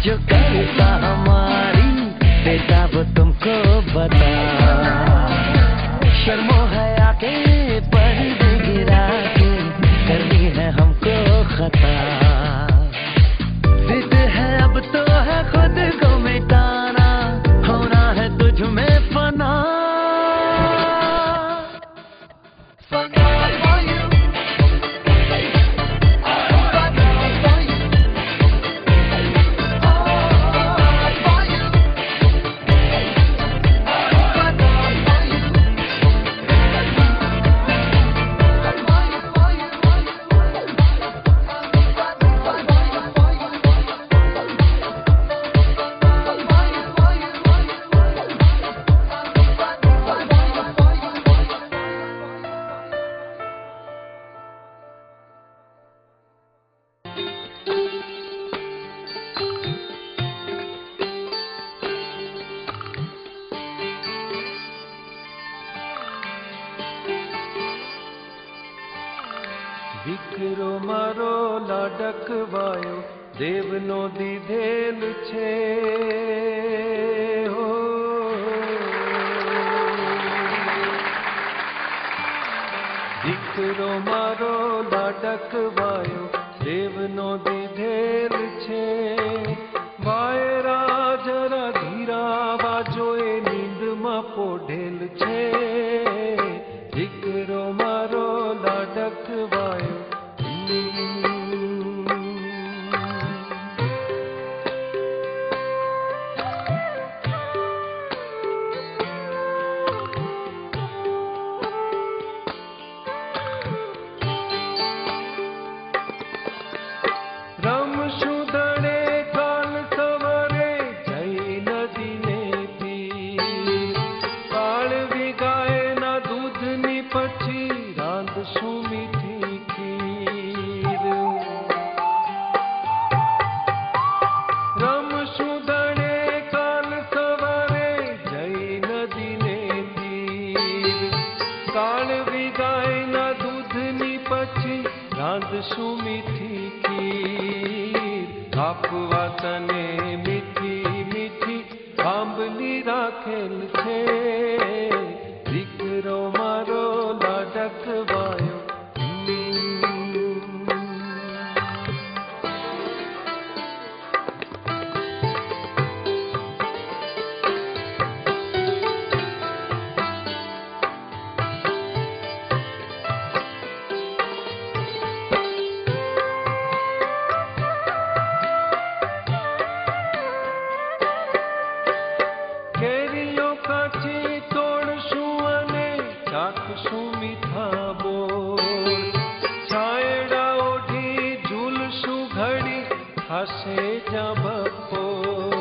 जो करता हमारी देता वो तुमको बता। शर्मो है आके पर्दे गिरा के करनी है हमको खता। जिद है अब तो है खुद को मिटाना, होना है तुझ में फना। દીકરો મારો લાડકવાયો દેવનો દીધેલ છે હો। દીકરો મારો લાડકવાયો દેવનો દીધેલ છે। વાયરા જરા ધીરા વાજો એ નીંદમાં પોઢેલ છે। દીકરો મારો લાડકવાયો શું મીઠી ખીર આપવા તને મીઠી મીઠી આંબલી રાખેલ છે। દીકરો મારો લાડકવાયો ચાખશું મીઠા બોલ છાયડા ઓઢી ઝૂલશું ઘડી ખાશે જ્યાં બપોર।